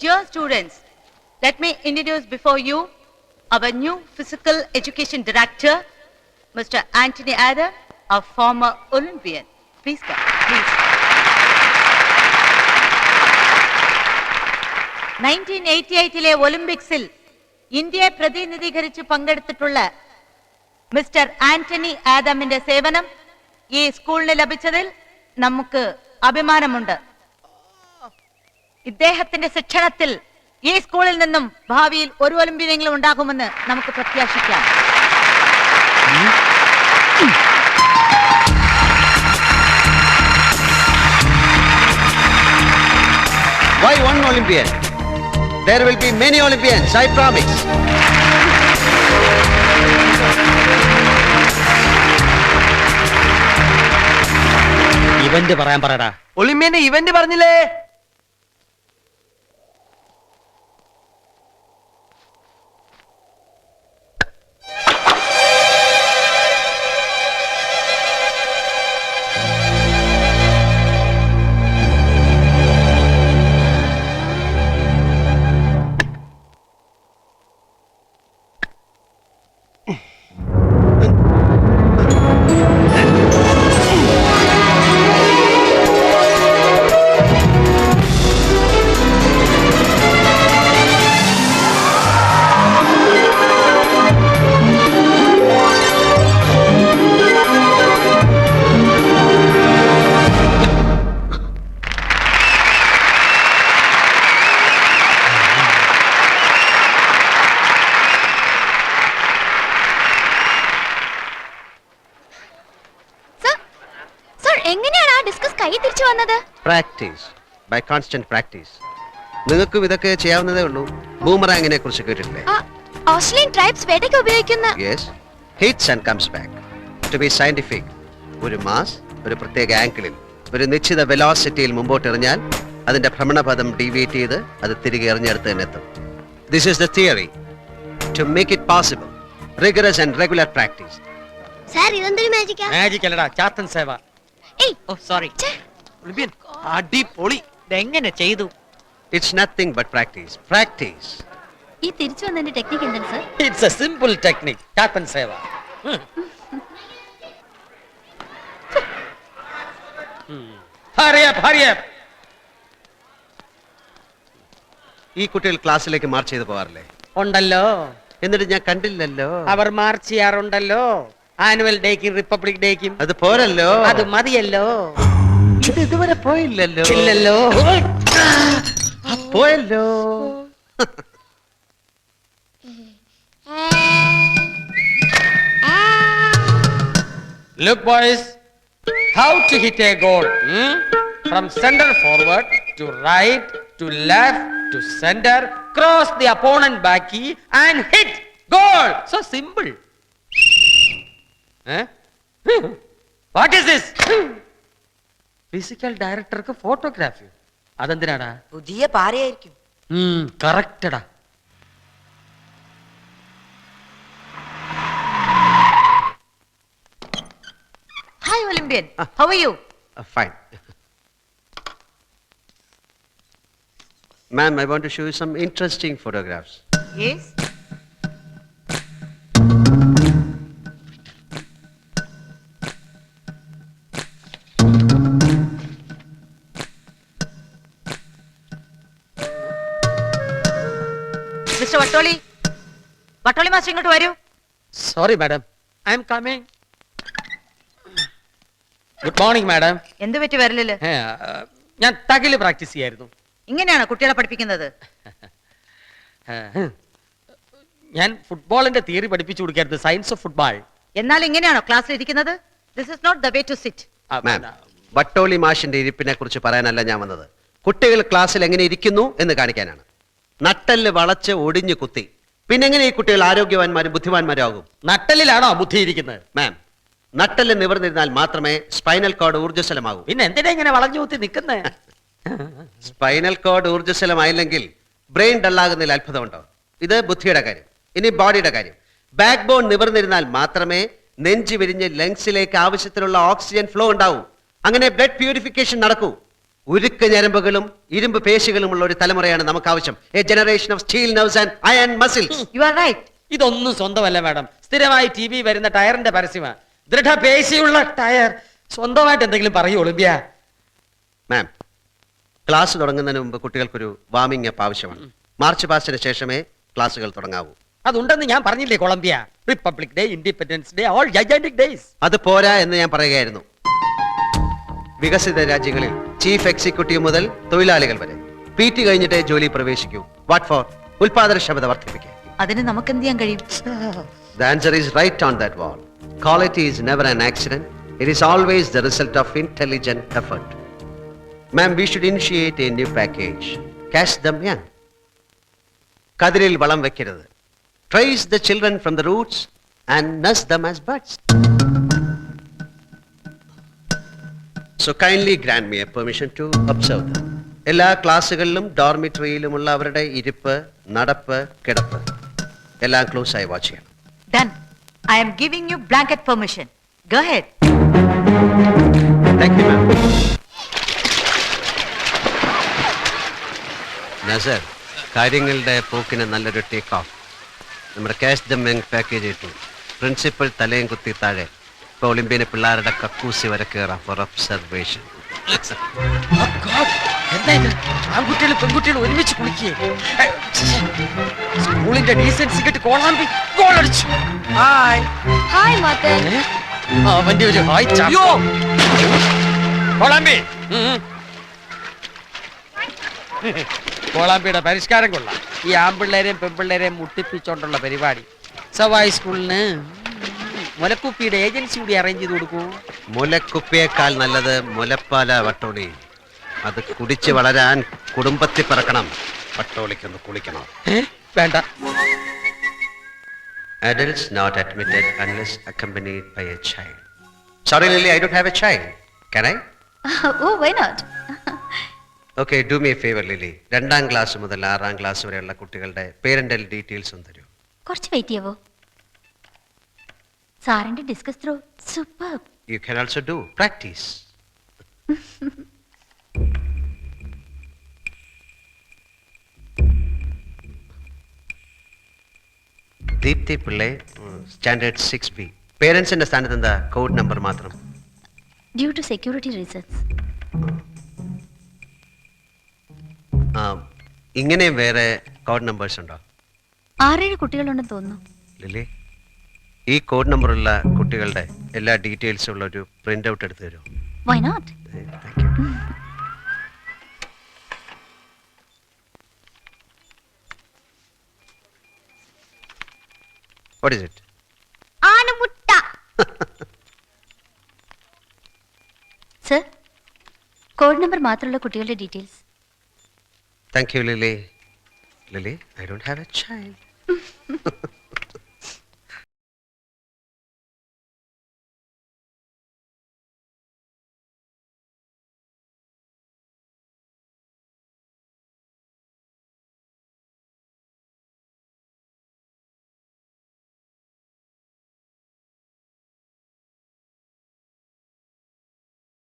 Dear students, let me introduce before you our new physical education director, Mr. Anthony Adam, a former Olympian. Please come, please. 1988 ഒളിമ്പിക്സിൽ ഇന്ത്യയെ പ്രതിനിധീകരിച്ച് പങ്കെടുത്തിട്ടുള്ള mister Antony ആദമിന്റെ സേവനം ഈ സ്കൂളിന് ലഭിച്ചതിൽ നമുക്ക് അഭിമാനമുണ്ട്. ഇദ്ദേഹത്തിന്റെ ശിക്ഷണത്തിൽ ഈ സ്കൂളിൽ നിന്നും ഭാവിയിൽ ഒരു ഒളിമ്പ്യനെങ്കിലും ഉണ്ടാകുമെന്ന് നമുക്ക് പ്രത്യാശിക്കാം. Why one Olympian? There will be many Olympians, I promise. Event പറയാൻ പറയടാ. ഒളിമ്പ്യന്റെ ഇവന്റ് പറഞ്ഞില്ലേ? Practice. By constant practice. നിങ്ങൾക്കും ഇതൊക്കെ ചെയ്യാവുന്നതേ ഉള്ളൂ. ബൂമറാങ്ങിനെ കുറിച്ച് കേട്ടിട്ടില്ലേ? ഓസ്ട്രേലിയൻ ട്രൈബ്സ് വേട്ടയ്ക്ക് ഉപയോഗിക്കുന്ന. Yes. Hits and comes back. To be scientific. ഒരു മാസ് ഒരു പ്രത്യേക ആംഗിളിൽ ഒരു നിശ്ചിത വെലോസിറ്റിയിൽ മുമ്പോട്ട് എറിഞ്ഞാൽ അതിന്റെ ഭ്രമണപഥം ഡീവിയേറ്റ് ചെയ്ത് അത് തിരികെ എറിഞ്ഞെടുത്ത് തന്നെ എത്തും. This is the theory. To make it possible, rigorous and regular practice. Sir ഇതെന്തൊരു മാജിക്കാ? മാജിക് അല്ലടാ, ചാത്തൻ സേവ. ഏയ് ഓ സോറി. ഒളിമ്പ്യൻ അടിപൊളി. ഇതെങ്ങനെ ചെയ്തു? It's nothing but practice. Practice. ഈ തിരിച്ചു വന്നതിന്റെ ടെക്നിക്ക് എന്താണ് sir? It's a simple technique. Chathan സേവ. Hurry up, hurry up. ഈ കുട്ടികൾ ക്ലാസ്സിലേക്ക് മാർച്ച് ചെയ്ത് പോകാറില്ലേ? ഉണ്ടല്ലോ. എന്നിട്ട് ഞാൻ കണ്ടില്ലല്ലോ. അവർ മാർച്ച് ചെയ്യാറുണ്ടല്ലോ. ആനുവൽ ഡേക്കും റിപ്പബ്ലിക് ഡേക്കും. അത് പോരല്ലോ. അത് മതിയല്ലോ. ഇത് ഇതുവരെ പോയില്ലല്ലോ. ഇല്ലല്ലോ. പോയല്ലോ. Look boys, how to hit a goal? From center forward to right to left to center, cross the opponent backy and hit goal. So simple. What is this? Physical director ku photography. അതെന്തിനാടാ? പുതിയ പാരയായിരിക്കും. കറക്റ്റടാ. Hi Olympian, how are you? Fine. Ma'am, I want to show you some interesting photographs. Yes. Mr. Vattoli, Vattoli master ഇങ്ങോട്ട് വരൂ. Sorry madam, I am coming. Good morning madam. എന്ത് പറ്റി വരലില്? ഞാൻ തകില് practice ചെയ്യായിരുന്നു. ഇങ്ങനെയാണോ കുട്ടികളെ പഠിപ്പിക്കുന്നത്? ഞാൻ ഫുട്ബോളിന്റെ തിയറി പഠിപ്പിച്ചു കൊടുക്കായിരുന്നു, സയൻസ് ഓഫ് ഫുട്ബോൾ. എന്നാൽ ഇങ്ങനെയാണോ ക്ലാസ്സിൽ ഇരിക്കുന്നത്? This is not the way to sit. Ma'am, Vattoli മാഷിന്റെ ഇരിപ്പിനെ കുറിച്ച് പറയാനല്ല ഞാൻ വന്നത്. കുട്ടികൾ ക്ലാസ്സിൽ എങ്ങനെ ഇരിക്കുന്നു എന്ന് കാണിക്കാനാണ്. നട്ടല് വളച്ച് ഒടിഞ്ഞു കുത്തി പിന്നെ എങ്ങനെ ഈ കുട്ടികൾ ആരോഗ്യവാന്മാരും ബുദ്ധിമാന്മാരും ആകും? നട്ടലിലാണോ ബുദ്ധി ഇരിക്കുന്നത്? മാം, നട്ടല് നിവർന്നിരുന്നാൽ മാത്രമേ സ്പൈനൽ കോഡ് ഊർജ്ജസ്വലമാകൂ. പിന്നെ എന്തിനാ ഇങ്ങനെ വളഞ്ഞു കുത്തി നിൽക്കുന്നത്? സ്പൈനൽ കോഡ് ഊർജ്ജസ്വലമായില്ലെങ്കിൽ ബ്രെയിൻ ഡള്ളാകുന്നതിൽ അത്ഭുതമുണ്ടോ? ഇത് ബുദ്ധിയുടെ കാര്യം. ഇനി ബോഡിയുടെ കാര്യം. ബാക്ക് ബോൺ നിവർന്നിരുന്നാൽ മാത്രമേ നെഞ്ചു വിരിഞ്ഞ് ലങ്സിലേക്ക് ആവശ്യത്തിനുള്ള ഓക്സിജൻ ഫ്ലോ ഉണ്ടാവൂ. അങ്ങനെ ബ്ലഡ് പ്യൂരിഫിക്കേഷൻ നടക്കൂ. ഉരുക്ക് ഞരമ്പുകളും ഇരുമ്പ് പേശികളുമുള്ള ഒരു തലമുറയാണ് നമുക്ക് ആവശ്യം. A generation of steel nerves and iron muscles. You are right. ഇതൊന്നും സ്വന്തമല്ല മാഡം. സ്ഥിരമായി TV വരുന്ന ടയറിന്റെ പരസ്യമാണ്. ദൃഢപേശിയുള്ള ടയർ. സ്വന്തമായിട്ട് എന്തെങ്കിലും പറയൂ ഒളിമ്പ്യ. മാം, ക്ലാസ് തുടങ്ങുന്നതിന് മുമ്പ് കുട്ടികൾക്കൊരു വാമിംഗ് അപ്പ് ആവശ്യമാണ്. മാർച്ച് പാസ്റ്റിന് ശേഷമേ ക്ലാസ്സുകൾ തുടങ്ങാവൂ. അതുണ്ടെന്ന് ഞാൻ പറഞ്ഞില്ലേ Columbia. Republic day, independence day, all gigantic days. അത് പോരാ എന്ന് ഞാൻ പറയുകയായിരുന്നു. വികസിത രാജ്യങ്ങളിൽ ചീഫ് എക്സിക്യൂട്ടീവ് മുതൽ തൊഴിലാളികൾ വരെ PT കഴിഞ്ഞിട്ടേ ജോലി പ്രവേശിക്കൂ. What four? ഉൽപാദനക്ഷമത വർദ്ധിപ്പിക്കുക. അതിന് നമുക്ക് എന്ത് ചെയ്യാൻ കഴിയും? The answer is right on that wall. Quality is never an accident. It is always the result of intelligent effort. Ma'am, we should initiate a new package. Catch them young. കതിരിൽ വളം വെക്കരുത്. Trace the children from the roots and nurse them as buds. So kindly grant me a permission to observe them. എല്ലാ ക്ലാസ്സുകളിലും ഡോർമിറ്ററിയിലുമുള്ള അവരുടെ ഇരിപ്പ്, നടപ്പ്, കിടപ്പ് എല്ലാം close ആയി watch ചെയ്യണം. Done. I am giving you blanket permission. Go ahead. Thank you, ma'am. Nasar, കാര്യങ്ങളുടെ പോക്കിന് നല്ലൊരു ടേക്ക് ഓഫ്. നമ്മുടെ ക്യാഷ് ദം യങ് പാക്കേജ് ഇട്ടു. പ്രിൻസിപ്പൽ തലയും കുത്തി താഴെ. ഇപ്പൊ ഒളിമ്പ്യന് പിള്ളേരുടെ കക്കൂസി വരെ കയറാം ഫോർ ഒബ്സർവേഷൻ. എന്താ ഇത്? ആൺകുട്ടികളും പെൺകുട്ടികളും ഒരുമിച്ച് കുളിക്കേ. സ്കൂളിന്റെ ഡീസൻസി കിട്ടി കോളാമ്പി ഗോൾ അടിച്ചു. ഹായ്. ഹായ് മാത്തൻ. അവന്റെ ഒരു ഹായ് ചായോ. കോളാമ്പി. കോളാമ്പിയുടെ പരിഷ്കാരം കൊള്ളാം. ഈ ആൺപിള്ളേരെയും പെൺപിള്ളേരെയും മുട്ടിപ്പിച്ചോണ്ടുള്ള പരിപാടി. സവായ് സ്കൂളിന് മുലക്കുപ്പിയുടെ ഏജൻസി കൂടി അറേഞ്ച് ചെയ്ത് കൊടുക്കൂ. മുലക്കുപ്പിയേക്കാൾ നല്ലത് മുലപ്പാല വട്ടോളി. അത് കുടിച്ച് വളരാൻ കുടുംബത്തിൽ പിറക്കണം. വട്ടോളിക്കൊന്ന് കുളിക്കണം. വേണ്ട. Adults not admitted unless accompanied by a child. Sorry, Lily, I don't have a child. Can I? Oh, why not? Okay, do me a favor, Lily. 2ാം class മുതൽ 6ാം ക്ലാസ് വരെയുള്ള കുട്ടികളുടെ പേരന്റൽ ഡീറ്റെയിൽസ് ഒന്ന് തരൂ. കുറച്ച് വെയിറ്റ് ചെയ്യാവോ? സാറിന്റെ discus throw super. You can also do practice. Deepthi Pillai, standard 6B. പേരൻസിന്റെ സ്ഥാനത്ത് എന്താ കോഡ് നമ്പർ മാത്രം? Due to security reasons. ഇങ്ങനെയും വേറെ കോഡ് നമ്പേഴ്സ് ഉണ്ടോ? 6-7 കുട്ടികളുണ്ടെന്ന് തോന്നുന്നു. ലിലി, ഈ കോഡ് നമ്പറുള്ള കുട്ടികളുടെ എല്ലാ ഡീറ്റെയിൽസും ഉള്ള ഒരു പ്രിന്റ് ഔട്ട് എടുത്ത് തരുമോ? Why not? Thank you. What is it? ആനമുട്ട. സർ, കോഡ് നമ്പർ മാത്രമുള്ള കുട്ടികളുടെ details. Thank you, Lily. Lily, I don't have a child.